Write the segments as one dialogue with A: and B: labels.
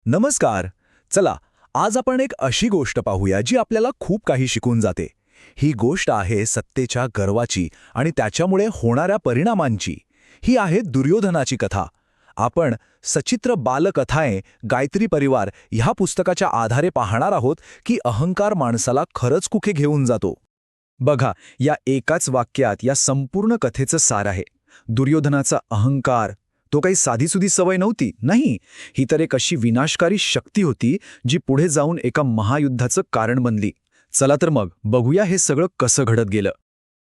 A: नमस्कार. चला, आज आपण एक अशी गोष्ट पाहूया जी आपल्याला खूप काही शिकून जाते. ही गोष्ट आहे सत्तेच्या गर्वाची आणि त्याच्यामुळे होणाऱ्या परिणामांची. ही आहे दुर्योधनाची कथा. आपण सचित्र बालकथाएं गायत्री परिवार ह्या पुस्तकाच्या आधारे पाहणार आहोत की अहंकार माणसाला खरंच कुठे घेऊन जातो. बघा, या एकाच वाक्यात या संपूर्ण कथेचं सार आहे. दुर्योधनाचा अहंकार तो काही साधीसुधी सवय नव्हती, नाही. ही तर एक अशी विनाशकारी शक्ती होती जी पुढे जाऊन एका महायुद्धाचं कारण बनली. चला तर मग बघूया हे सगळं कसं घडत गेलं.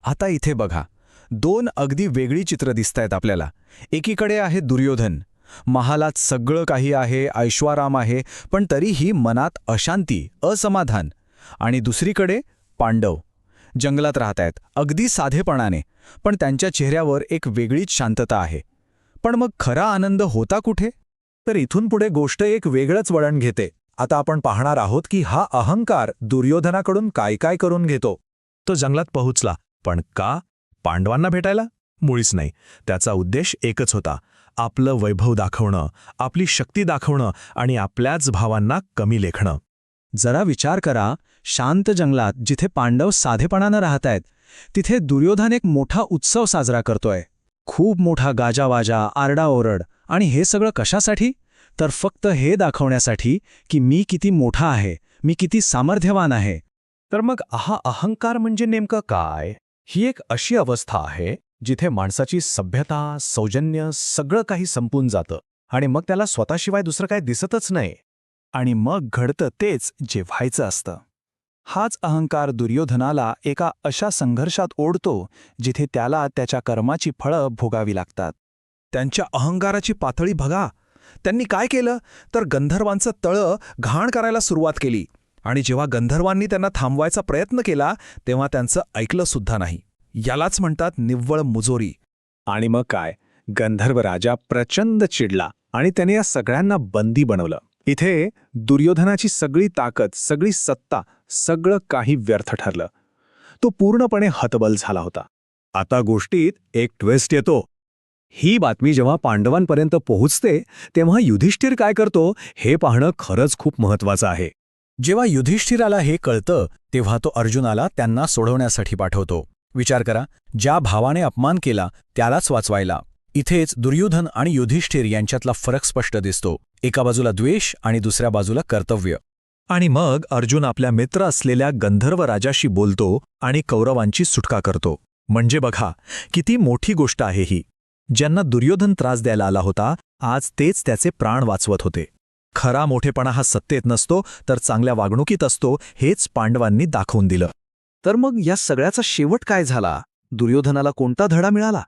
A: आता इथे बघा, दोन अगदी वेगळी चित्र दिसतायत आपल्याला. एकीकडे आहे दुर्योधन. महालात सगळं काही आहे, ऐश्वाराम आहे, पण तरीही मनात अशांती, असमाधान. आणि दुसरीकडे पांडव. जंगलात राहतायत, अगदी साधेपणाने, पण त्यांच्या चेहऱ्यावर एक वेगळीच शांतता आहे. पण मग खरा आनंद होता कुठे? तर इथून पुढे गोष्ट एक वेगळंच वळण घेते. आता आपण पाहणार आहोत की हा अहंकार दुर्योधनाकडून काय काय करून घेतो.
B: तो जंगलात पोहोचला, पण का? पांडवांना भेटायला? मुळीच नाही. त्याचा उद्देश एकच होता, आपलं वैभव दाखवणं, आपली शक्ती दाखवणं आणि आपल्याच भावांना कमी लेखणं.
C: जरा विचार करा, शांत जंगलात जिथे पांडव साधेपणानं राहतायत, तिथे दुर्योधन एक मोठा उत्सव साजरा करतोय. खूप मोठा गाजावाजा, आरडाओरड. आणि हे सगळं कशासाठी? तर फक्त हे दाखवण्यासाठी की मी किती मोठा आहे, मी किती सामर्थ्यवान आहे.
B: तर मग हा अहंकार म्हणजे नेमकं काय? ही एक अशी अवस्था आहे जिथे माणसाची सभ्यता, सौजन्य सगळं काही संपून जातं आणि मग त्याला स्वतःशिवाय दुसरं काही दिसतच नाही.
C: आणि मग घडतं तेच जे व्हायचं असतं. हाच अहंकार दुर्योधनाला एका अशा संघर्षात ओढतो जिथे त्याला त्याच्या कर्माची फळं भोगावी लागतात.
A: त्यांच्या अहंकाराची पातळी बघा. त्यांनी काय केलं तर गंधर्वांचं तळं घाण करायला सुरुवात केली. आणि जेव्हा गंधर्वांनी त्यांना थांबवायचा प्रयत्न केला तेव्हा त्यांचं ऐकलं सुद्धा नाही. यालाच म्हणतात निव्वळ मुजोरी.
C: आणि मग काय, गंधर्व राजा प्रचंड चिडला आणि त्याने या सगळ्यांना बंदी बनवलं. इथे दुर्योधनाची सगळी ताकद, सगळी सत्ता, सगळं काही व्यर्थ ठरलं. तो पूर्णपणे हतबल झाला होता.
B: आता गोष्टीत एक ट्विस्ट येतो. ही बातमी जेव्हा पांडवांपर्यंत पोहोचते तेव्हा युधिष्ठिर काय करतो हे पाहणं खरंच खूप महत्वाचं आहे.
A: जेव्हा युधिष्ठिराला हे कळतं तेव्हा तो अर्जुनाला त्यांना सोडवण्यासाठी पाठवतो. विचार करा, ज्या भावाने अपमान केला त्यालाच वाचवायला. इथेच दुर्योधन आणि युधिष्ठिर यांच्यातला फरक स्पष्ट दिसतो. एका बाजूला द्वेष आणि दुसऱ्या बाजूला कर्तव्य.
B: आणि मग अर्जुन आपल्या मित्र असलेल्या गंधर्व राजाशी बोलतो आणि कौरवांची सुटका करतो. म्हणजे बघा, किती मोठी गोष्ट आहे ही. ज्यांना दुर्योधन त्रास द्यायला आला होता, आज तेच त्याचे प्राण वाचवत होते. खरा मोठेपणा हा सत्तेत नसतो तर चांगल्या वागणुकीत असतो, हेच पांडवांनी दाखवून दिलं.
C: तर मग या सगळ्याचा शेवट काय झाला? दुर्योधनाला कोणता धडा मिळाला?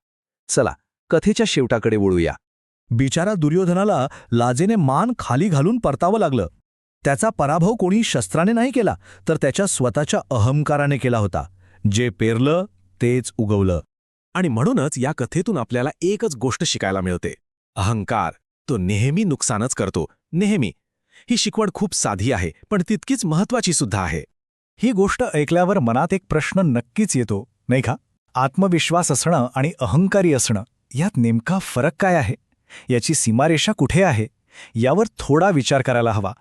C: चला, कथेच्या शेवटाकडे वळूया.
A: बिचारा दुर्योधनाला लाजेने मान खाली घालून परतावं लागलं. त्याचा पराभव कोणी शस्त्राने नाही केला, तर त्याच्या स्वतःच्या अहंकाराने केला होता. जे पेरलं तेच उगवलं.
B: आणि म्हणूनच या कथेतून आपल्याला एकच गोष्ट शिकायला मिळते. अहंकार तो नेहमी नुकसानच करतो, नेहमी. ही शिकवण खूप साधी आहे, पण तितकीच महत्वाची सुद्धा आहे.
C: ही गोष्ट ऐकल्यावर मनात एक प्रश्न नक्कीच येतो, नाही का? आत्मविश्वास असणं आणि अहंकारी असणं यात नेमका फरक काय आहे? याची सीमारेषा कुठे आहे? यावर थोडा विचार करायला हवा.